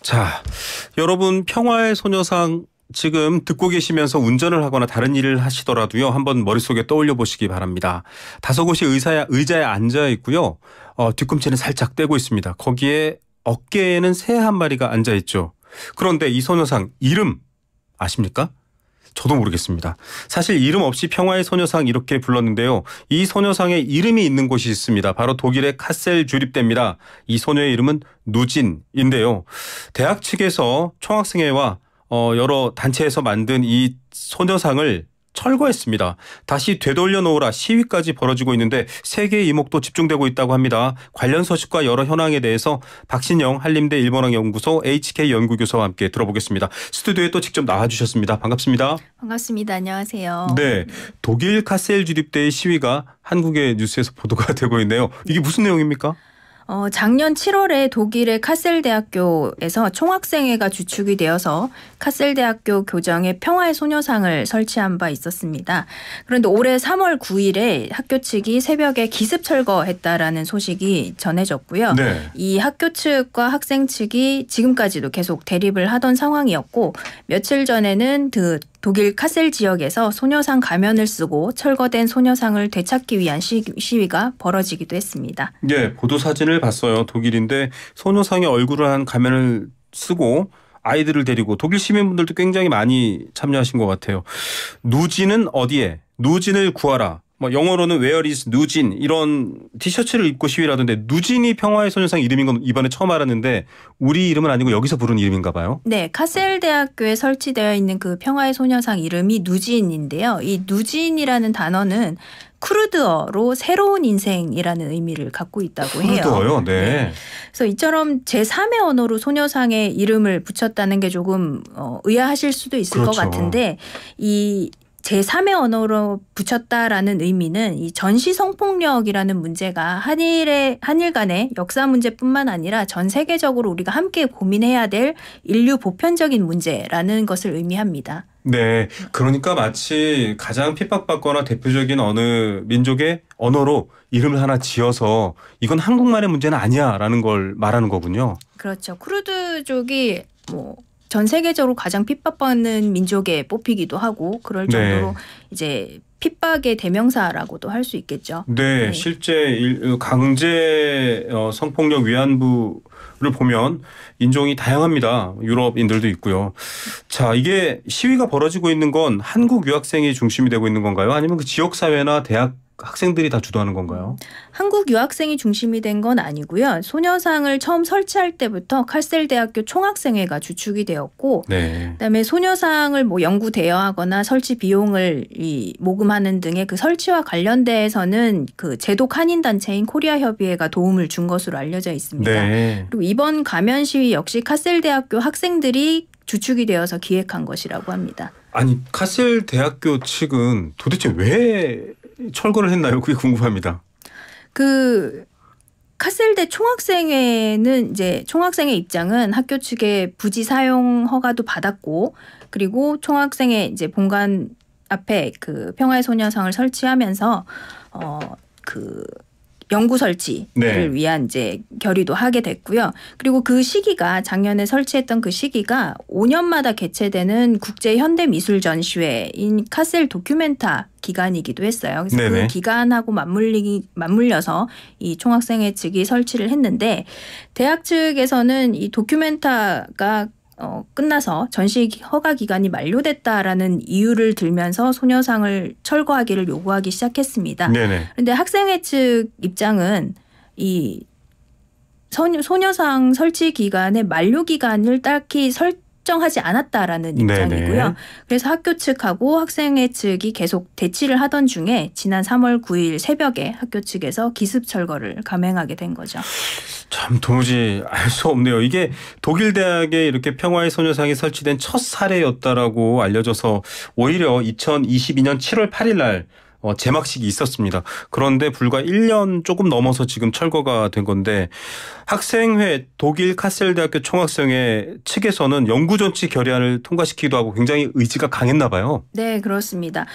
자, 여러분 평화의 소녀상 지금 듣고 계시면서 운전을 하거나 다른 일을 하시더라도요. 한번 머릿속에 떠올려 보시기 바랍니다. 다소곳이 의자에 앉아 있고요. 뒤꿈치는 살짝 떼고 있습니다. 거기에 어깨에는 새 한 마리가 앉아 있죠. 그런데 이 소녀상 이름 아십니까? 저도 모르겠습니다. 사실 이름 없이 평화의 소녀상 이렇게 불렀는데요. 이 소녀상에 이름이 있는 곳이 있습니다. 바로 독일의 카셀 주립대입니다. 이 소녀의 이름은 누진인데요. 대학 측에서 총학생회와 여러 단체에서 만든 이 소녀상을 철거했습니다. 다시 되돌려 놓으라 시위까지 벌어지고 있는데 세계의 이목도 집중되고 있다고 합니다. 관련 소식과 여러 현황에 대해서 박신영 한림대 일본어연구소 HK 연구교수와 함께 들어보겠습니다. 스튜디오에 또 직접 나와주셨습니다. 반갑습니다. 반갑습니다. 안녕하세요. 네, 독일 카셀 주립대의 시위가 한국의 뉴스에서 보도가 되고 있네요. 이게 무슨 내용입니까? 작년 7월에 독일의 카셀 대학교에서 총학생회가 주축이 되어서 카셀 대학교 교정에 평화의 소녀상을 설치한 바 있었습니다. 그런데 올해 3월 9일에 학교 측이 새벽에 기습 철거했다라는 소식이 전해졌고요. 네. 이 학교 측과 학생 측이 지금까지도 계속 대립을 하던 상황이었고 며칠 전에는 독일 카셀 지역에서 소녀상 가면을 쓰고 철거된 소녀상을 되찾기 위한 시위가 벌어지기도 했습니다. 네, 보도 사진을 봤어요. 독일인데 소녀상에 얼굴을 한 가면을 쓰고 아이들을 데리고 독일 시민분들도 굉장히 많이 참여하신 것 같아요. 누진은 어디에? 누진을 구하라. 영어로는 Where is 누진 이런 티셔츠를 입고 시위를 하던데 누진이 평화의 소녀상 이름인 건 이번에 처음 알았는데 우리 이름은 아니고 여기서 부른 이름인가 봐요. 네. 카셀 대학교에 설치되어 있는 그 평화의 소녀상 이름이 누진인데요. 이 누진이라는 단어는 쿠르드어로 새로운 인생이라는 의미를 갖고 있다고 해요. 쿠르드어요? 네. 그래서 이처럼 제3의 언어로 소녀상에 이름을 붙였다는 게 조금 의아하실 수도 있을 그렇죠. 것 같은데 이 제3의 언어로 붙였다라는 의미는 이 전시 성폭력이라는 문제가 한일 간의 역사 문제뿐만 아니라 전 세계적으로 우리가 함께 고민해야 될 인류 보편적인 문제라는 것을 의미합니다. 네. 그러니까 마치 가장 핍박받거나 대표적인 어느 민족의 언어로 이름을 하나 지어서 이건 한국만의 문제는 아니야라는 걸 말하는 거군요. 그렇죠. 쿠르드족이 전 세계적으로 가장 핍박받는 민족에 뽑히기도 하고 그럴 정도로 이제 핍박의 대명사라고도 할 수 있겠죠. 네, 실제 강제 성폭력 위안부를 보면 인종이 다양합니다. 유럽인들도 있고요. 자, 이게 시위가 벌어지고 있는 건 한국 유학생이 중심이 되고 있는 건가요? 아니면 그 지역사회나 대학 학생들이 다 주도하는 건가요? 한국 유학생이 중심이 된 건 아니고요. 소녀상을 처음 설치할 때부터 카셀 대학교 총학생회가 주축이 되었고 그다음에 소녀상을 연구 대여하거나 설치 비용을 모금하는 등의 그 설치와 관련돼서는 그 제독 한인 단체인 코리아 협의회가 도움을 준 것으로 알려져 있습니다. 그리고 이번 가면 시위 역시 카셀 대학교 학생들이 주축이 되어서 기획한 것이라고 합니다. 아니, 카셀 대학교 측은 도대체 왜 철거를 했나요? 그게 궁금합니다. 그 카셀대 총학생회는 이제 총학생회 입장은 학교 측의 부지 사용 허가도 받았고 그리고 총학생회 이제 본관 앞에 그 평화의 소녀상을 설치하면서 그 연구 설치를 위한 이제 결의도 하게 됐고요. 그리고 그 시기가 작년에 설치했던 그 시기가 5년마다 개최되는 국제 현대 미술 전시회인 카셀 도큐멘타 기간이기도 했어요. 그래서 그 기간하고 맞물려서 이 총학생회 측이 설치를 했는데 대학 측에서는 이 도큐멘타가 끝나서 전시 허가 기간이 만료됐다라는 이유를 들면서 소녀상을 철거하기를 요구하기 시작했습니다. 그런데 학생회 측 입장은 이 소녀상 설치 기간의 만료 기간을 딱히 설정하지 않았다라는 입장이고요. 그래서 학교 측하고 학생회 측이 계속 대치를 하던 중에 지난 3월 9일 새벽에 학교 측에서 기습 철거를 감행하게 된 거죠. 참 도무지 알 수 없네요. 이게 독일 대학에 이렇게 평화의 소녀상이 설치된 첫 사례였다라고 알려져서 오히려 2022년 7월 8일 날 제막식이 있었습니다. 그런데 불과 1년 조금 넘어서 지금 철거가 된 건데 학생회 독일 카셀대학교 총학생회 측에서는 영구존치 결의안을 통과시키기도 하고 굉장히 의지가 강했나 봐요. 네, 그렇습니다.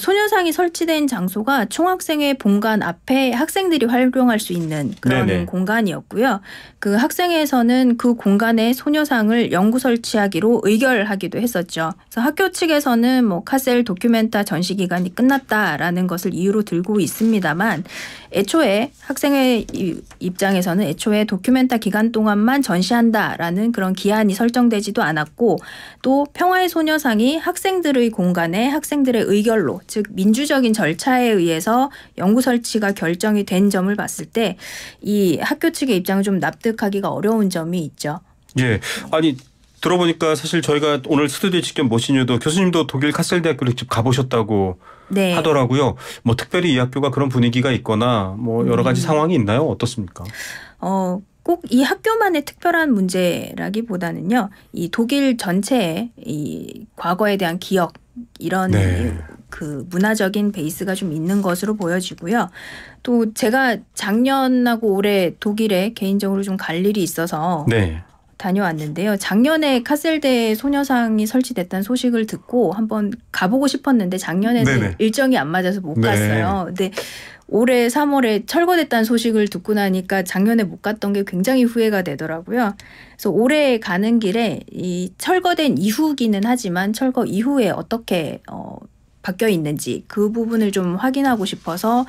소녀상이 설치된 장소가 총학생회 본관 앞에 학생들이 활용할 수 있는 그런 네네. 공간이었고요. 그 학생회에서는 그 공간에 소녀상을 영구 설치하기로 의결하기도 했었죠. 그래서 학교 측에서는 뭐 카셀 도큐멘타 전시 기간이 끝났다라는 것을 이유로 들고 있습니다만 애초에 학생회 입장에서는 애초에 도큐멘타 기간 동안만 전시한다라는 그런 기한이 설정되지도 않았고 또 평화의 소녀상이 학생들의 공간에 학생들의 의결로 즉 민주적인 절차에 의해서 영구 설치가 결정이 된 점을 봤을 때 이 학교 측의 입장을 좀 납득하기가 어려운 점이 있죠. 예, 아니 들어보니까 사실 저희가 오늘 스튜디오에 직접 모신 이유도 교수님도 독일 카셀대학교를 직접 가보셨다고 네. 하더라고요. 뭐 특별히 이 학교가 그런 분위기가 있거나 뭐 여러 가지 상황이 있나요? 어떻습니까? 꼭 이 학교만의 특별한 문제라기보다는요. 이 독일 전체의 이 과거에 대한 기억 이런 네. 그 문화적인 베이스가 좀 있는 것으로 보여지고요. 또 제가 작년하고 올해 독일에 개인적으로 좀 갈 일이 있어서 네. 다녀왔는데요. 작년에 카셀대 소녀상이 설치됐다는 소식을 듣고 한번 가보고 싶었는데 작년에는 네네. 일정이 안 맞아서 못 네. 갔어요. 근데 올해 3월에 철거됐다는 소식을 듣고 나니까 작년에 못 갔던 게 굉장히 후회가 되더라고요. 그래서 올해 가는 길에 이 철거된 이후기는 하지만 철거 이후에 어떻게 바뀌어 있는지 그 부분을 좀 확인하고 싶어서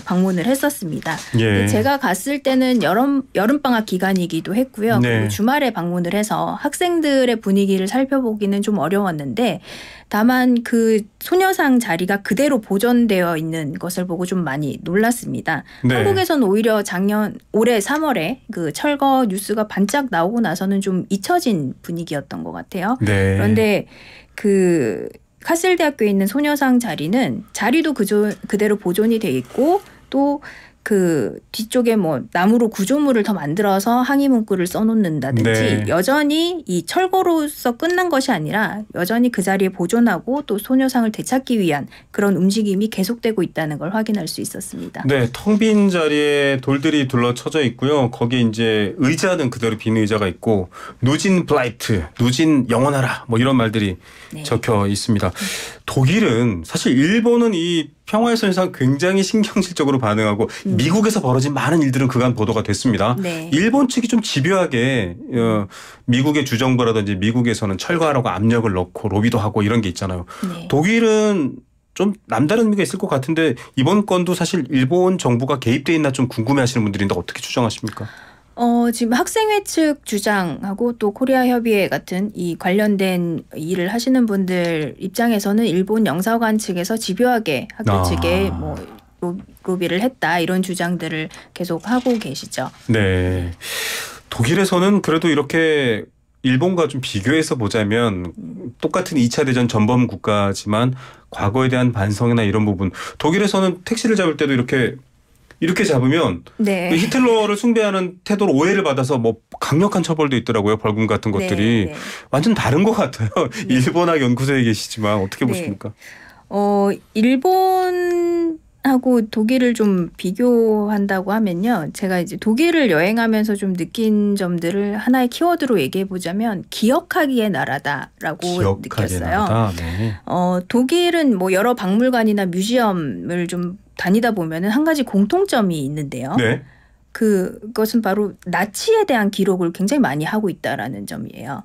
방문을 했었습니다. 예. 제가 갔을 때는 여름방학 기간이기도 했고요. 네. 그리고 주말에 방문을 해서 학생들의 분위기를 살펴보기는 좀 어려웠는데 다만 그 소녀상 자리가 그대로 보존되어 있는 것을 보고 좀 많이 놀랐습니다. 네. 한국에서는 오히려 올해 3월에 그 철거 뉴스가 반짝 나오고 나서는 좀 잊혀진 분위기였던 것 같아요. 네. 그런데 그 카셀대학교에 있는 소녀상 자리는 자리도 그대로 보존이 돼 있고 또 그 뒤쪽에 뭐 나무로 구조물을 더 만들어서 항의 문구를 써놓는다든지 네. 여전히 이 철거로서 끝난 것이 아니라 여전히 그 자리에 보존하고 또 소녀상을 되찾기 위한 그런 움직임이 계속되고 있다는 걸 확인할 수 있었습니다. 네, 텅 빈 자리에 돌들이 둘러쳐져 있고요. 거기에 이제 의자는 그대로 빈 의자가 있고 누진 블라이트, 누진 영원하라 뭐 이런 말들이 네. 적혀 있습니다. 독일은 사실 일본은 이 평화의 소녀상 굉장히 신경질적으로 반응하고 미국에서 벌어진 많은 일들은 그간 보도가 됐습니다. 네. 일본 측이 좀 집요하게 미국의 주정부라든지 미국에서는 철거하라고 압력을 넣고 로비도 하고 이런 게 있잖아요. 네. 독일은 좀 남다른 의미가 있을 것 같은데 이번 건도 사실 일본 정부가 개입돼 있나 좀 궁금해하시는 분들인데 어떻게 추정하십니까? 지금 학생회 측 주장하고 또 코리아 협의회 같은 이 관련된 일을 하시는 분들 입장에서는 일본 영사관 측에서 집요하게 학교 측에 뭐 로비를 했다 이런 주장들을 계속 하고 계시죠. 네. 독일에서는 그래도 이렇게 일본과 좀 비교해서 보자면 똑같은 2차 대전 전범 국가지만 과거에 대한 반성이나 이런 부분 독일에서는 택시를 잡을 때도 이렇게 잡으면 네. 히틀러를 숭배하는 태도로 오해를 받아서 뭐 강력한 처벌도 있더라고요. 벌금 같은 것들이. 네. 완전 다른 것 같아요. 네. 일본학 연구소에 계시지만 어떻게 네. 보십니까? 일본하고 독일을 좀 비교한다고 하면요. 제가 이제 독일을 여행하면서 좀 느낀 점들을 하나의 키워드로 얘기해 보자면 기억하기의 나라다라고 느꼈어요. 나라다. 네. 독일은 뭐 여러 박물관이나 뮤지엄을 좀 다니다 보면은 한 가지 공통점이 있는데요. 네. 그것은 바로 나치에 대한 기록을 굉장히 많이 하고 있다라는 점이에요.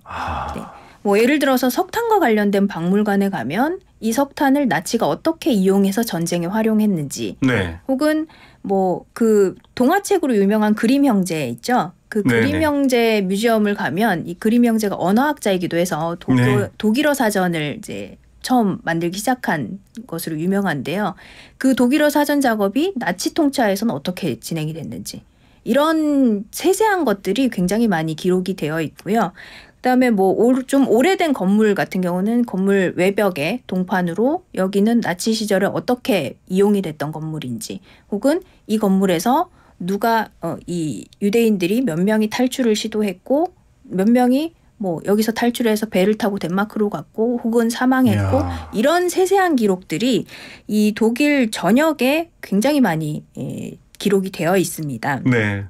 네. 뭐 예를 들어서 석탄과 관련된 박물관에 가면 이 석탄을 나치가 어떻게 이용해서 전쟁에 활용했는지, 네. 혹은 뭐 그 동화책으로 유명한 그림 형제 있죠. 그 그림 네네. 형제 뮤지엄을 가면 이 그림 형제가 언어학자이기도 해서 네. 독일어 사전을 이제 처음 만들기 시작한 것으로 유명한데요. 그 독일어 사전 작업이 나치 통치하에서는 어떻게 진행이 됐는지 이런 세세한 것들이 굉장히 많이 기록이 되어 있고요. 그다음에 뭐 좀 오래된 건물 같은 경우는 건물 외벽에 동판으로 여기는 나치 시절에 어떻게 이용이 됐던 건물인지 혹은 이 건물에서 누가 이 유대인들이 몇 명이 탈출을 시도했고 몇 명이 뭐 여기서 탈출해서 배를 타고 덴마크로 갔고 혹은 사망했고 이야. 이런 세세한 기록들이 이 독일 전역에 굉장히 많이 기록이 되어 있습니다. 네.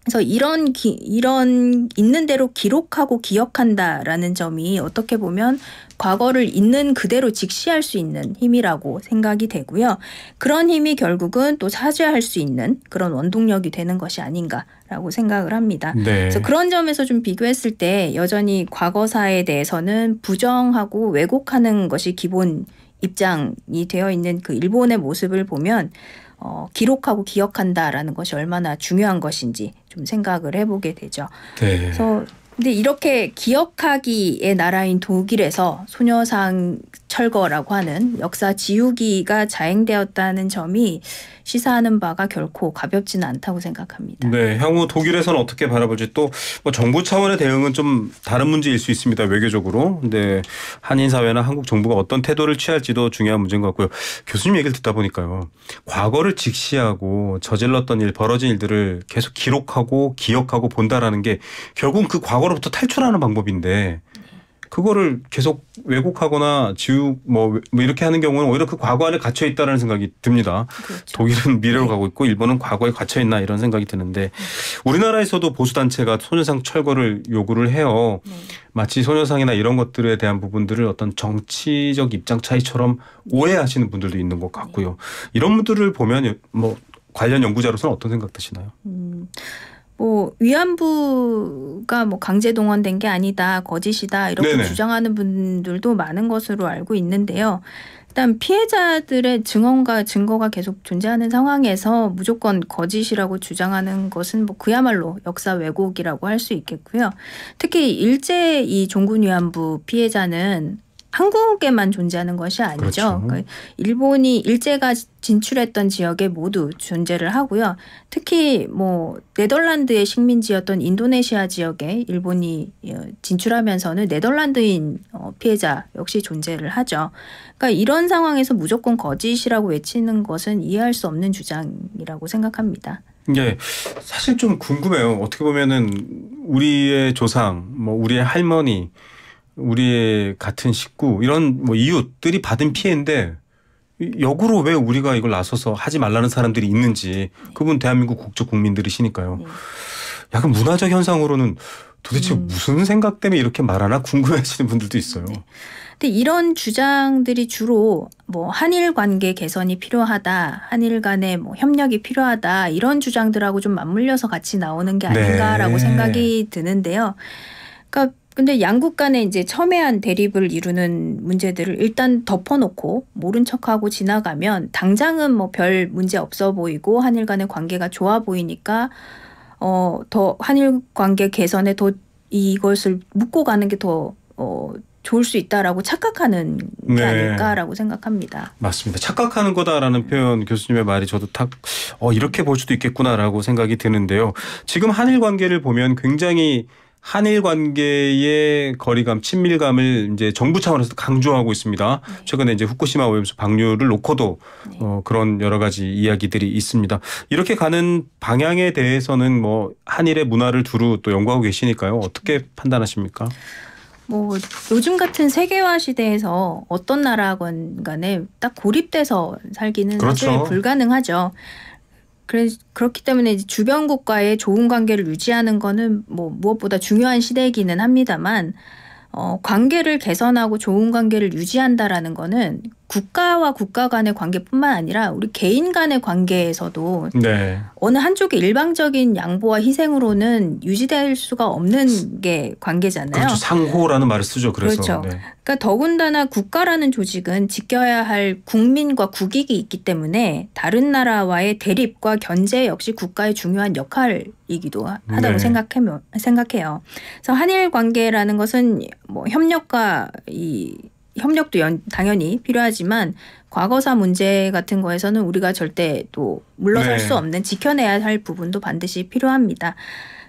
그래서 이런 있는 대로 기록하고 기억한다라는 점이 어떻게 보면 과거를 있는 그대로 직시할 수 있는 힘이라고 생각이 되고요. 그런 힘이 결국은 또 사죄할 수 있는 그런 원동력이 되는 것이 아닌가라고 생각을 합니다. 네. 그래서 그런 점에서 좀 비교했을 때 여전히 과거사에 대해서는 부정하고 왜곡하는 것이 기본 입장이 되어 있는 그 일본의 모습을 보면 기록하고 기억한다라는 것이 얼마나 중요한 것인지 좀 생각을 해보게 되죠. 네. 그래서 근데 이렇게 기억하기의 나라인 독일에서 소녀상 철거라고 하는 역사 지우기가 자행되었다는 점이 시사하는 바가 결코 가볍지는 않다고 생각합니다. 네, 향후 독일에서는 어떻게 바라볼지 또 뭐 정부 차원의 대응은 좀 다른 문제일 수 있습니다. 외교적으로. 근데 한인 사회나 한국 정부가 어떤 태도를 취할지도 중요한 문제인 것 같고요. 교수님 얘기를 듣다 보니까요. 과거를 직시하고 저질렀던 일, 벌어진 일들을 계속 기록하고 기억하고 본다라는 게 결국은 그 과거로부터 탈출하는 방법인데 그거를 계속 왜곡하거나 뭐 이렇게 하는 경우는 오히려 그 과거 안에 갇혀 있다는 생각이 듭니다. 그렇죠. 독일은 미래로 가고 있고 일본은 과거에 갇혀 있나 이런 생각이 드는데 우리나라에서도 보수단체가 소녀상 철거를 요구를 해요. 마치 소녀상이나 이런 것들에 대한 부분들을 어떤 정치적 입장 차이처럼 오해하시는 분들도 있는 것 같고요. 이런 분들을 보면 뭐 관련 연구자로서는 어떤 생각 드시나요? 뭐 위안부가 뭐 강제 동원된 게 아니다, 거짓이다 이렇게 네네. 주장하는 분들도 많은 것으로 알고 있는데요. 일단 피해자들의 증언과 증거가 계속 존재하는 상황에서 무조건 거짓이라고 주장하는 것은 뭐 그야말로 역사 왜곡이라고 할 수 있겠고요. 특히 일제 이 종군 위안부 피해자는 한국에만 존재하는 것이 아니죠. 그렇죠. 그러니까 일본이 일제가 진출했던 지역에 모두 존재를 하고요. 특히 뭐 네덜란드의 식민지였던 인도네시아 지역에 일본이 진출하면서는 네덜란드인 피해자 역시 존재를 하죠. 그러니까 이런 상황에서 무조건 거짓이라고 외치는 것은 이해할 수 없는 주장이라고 생각합니다. 예, 사실 좀 궁금해요. 어떻게 보면은 우리의 조상, 뭐 우리의 할머니, 우리의 같은 식구 이런 뭐 이웃들이 받은 피해인데 역으로 왜 우리가 이걸 나서서 하지 말라는 사람들이 있는지 그분 대한민국 국적 국민들이시니까요. 약간 문화적 현상으로는 도대체 무슨 생각 때문에 이렇게 말하나 궁금해하시는 분들도 있어요. 근데 이런 주장들이 주로 뭐 한일 관계 개선이 필요하다, 한일 간의 뭐 협력이 필요하다 이런 주장들하고 좀 맞물려서 같이 나오는 게 아닌가라고 네. 생각이 드는데요. 그러니까 근데 양국 간에 이제 첨예한 대립을 이루는 문제들을 일단 덮어놓고 모른 척하고 지나가면 당장은 뭐 별 문제 없어 보이고 한일 간의 관계가 좋아 보이니까 더 한일 관계 개선에 더 이것을 묻고 가는 게 더 좋을 수 있다라고 착각하는 게 네. 아닐까라고 생각합니다. 맞습니다. 착각하는 거다라는 표현 교수님의 말이 저도 딱 이렇게 볼 수도 있겠구나라고 생각이 드는데요. 지금 한일 관계를 보면 굉장히 한일 관계의 거리감, 친밀감을 이제 정부 차원에서 강조하고 있습니다. 최근에 이제 후쿠시마 오염수 방류를 놓고도 그런 여러 가지 이야기들이 있습니다. 이렇게 가는 방향에 대해서는 뭐 한일의 문화를 두루 또 연구하고 계시니까요. 어떻게 판단하십니까? 뭐 요즘 같은 세계화 시대에서 어떤 나라건 간에 딱 고립돼서 살기는 그렇죠. 사실 불가능하죠. 그렇기 때문에 이제 주변국과의 좋은 관계를 유지하는 거는 뭐 무엇보다 중요한 시대이기는 합니다만 관계를 개선하고 좋은 관계를 유지한다라는 거는 국가와 국가 간의 관계뿐만 아니라 우리 개인 간의 관계에서도 네. 어느 한쪽의 일방적인 양보와 희생으로는 유지될 수가 없는 게 관계잖아요. 그렇죠. 상호라는 말을 쓰죠. 그래서. 그렇죠. 네. 그러니까 더군다나 국가라는 조직은 지켜야 할 국민과 국익이 있기 때문에 다른 나라와의 대립과 견제 역시 국가의 중요한 역할이기도 하다고 네. 생각해요. 그래서 한일 관계라는 것은 뭐 협력도 당연히 필요하지만 과거사 문제 같은 거에서는 우리가 절대 또 물러설 네. 수 없는 지켜내야 할 부분도 반드시 필요합니다.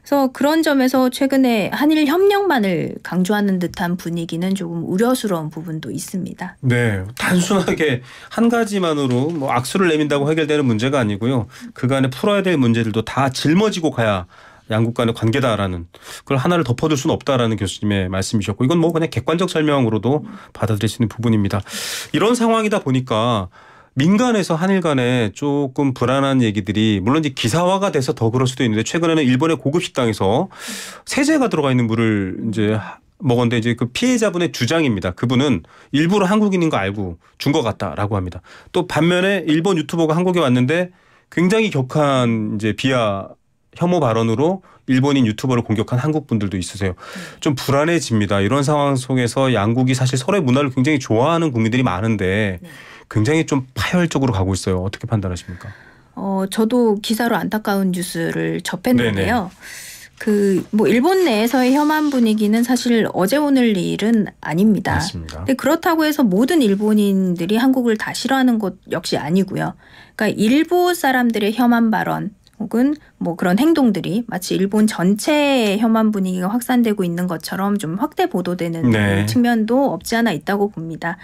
그래서 그런 점에서 최근에 한일 협력만을 강조하는 듯한 분위기는 조금 우려스러운 부분도 있습니다. 네, 단순하게 한 가지만으로 뭐 악수를 내민다고 해결되는 문제가 아니고요. 그간에 풀어야 될 문제들도 다 짊어지고 가야 양국 간의 관계다라는 그걸 하나를 덮어둘 수는 없다라는 교수님의 말씀이셨고 이건 뭐 그냥 객관적 설명으로도 받아들일 수 있는 부분입니다. 이런 상황이다 보니까 민간에서 한일 간에 조금 불안한 얘기들이 물론 이제 기사화가 돼서 더 그럴 수도 있는데 최근에는 일본의 고급 식당에서 세제가 들어가 있는 물을 이제 먹었는데 이제 그 피해자분의 주장입니다. 그분은 일부러 한국인인 거 알고 준 것 같다라고 합니다. 또 반면에 일본 유튜버가 한국에 왔는데 굉장히 격한 이제 비하 혐오 발언으로 일본인 유튜버를 공격한 한국 분들도 있으세요. 좀 불안해집니다. 이런 상황 속에서 양국이 사실 서로의 문화를 굉장히 좋아하는 국민들이 많은데 굉장히 좀 파열적으로 가고 있어요. 어떻게 판단하십니까? 저도 기사로 안타까운 뉴스를 접했는데요. 뭐 일본 내에서의 혐한 분위기는 사실 어제 오늘 일은 아닙니다. 맞습니다. 근데 그렇다고 해서 모든 일본인들이 한국을 다 싫어하는 것 역시 아니고요. 그러니까 일부 사람들의 혐한 발언 혹은 뭐 그런 행동들이 마치 일본 전체의 혐한 분위기가 확산되고 있는 것처럼 좀 확대 보도되는 측면도 없지 않아 있다고 봅니다.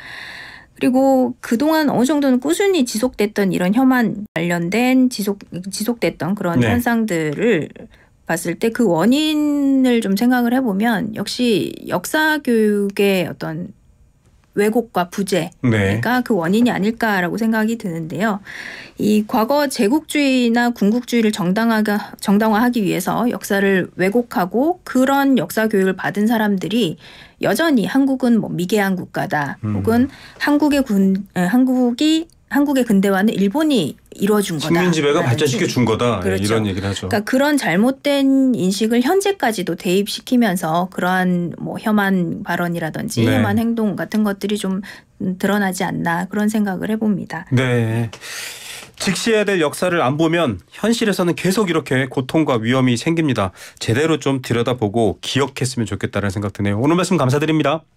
그리고 그동안 어느 정도는 꾸준히 지속됐던 이런 혐한 관련된 지속됐던 그런 현상들을 봤을 때 그 원인을 좀 생각을 해보면 역시 역사 교육의 어떤 왜곡과 부재가 그 원인이 아닐까라고 생각이 드는데요. 이 과거 제국주의나 군국주의를 정당화하기 위해서 역사를 왜곡하고 그런 역사 교육을 받은 사람들이 여전히 한국은 뭐 미개한 국가다 혹은 한국의 근대화는 일본이 이루어준 거다. 식민 지배가 발전시켜 준 거다. 그렇죠. 이런 얘기를 하죠. 그러니까 그런 잘못된 인식을 현재까지도 대입시키면서 그러한 뭐 혐한 발언이라든지 혐한 행동 같은 것들이 좀 드러나지 않나 그런 생각을 해봅니다. 네. 직시해야 될 역사를 안 보면 현실에서는 계속 이렇게 고통과 위험이 생깁니다. 제대로 좀 들여다보고 기억했으면 좋겠다는 생각 드네요. 오늘 말씀 감사드립니다.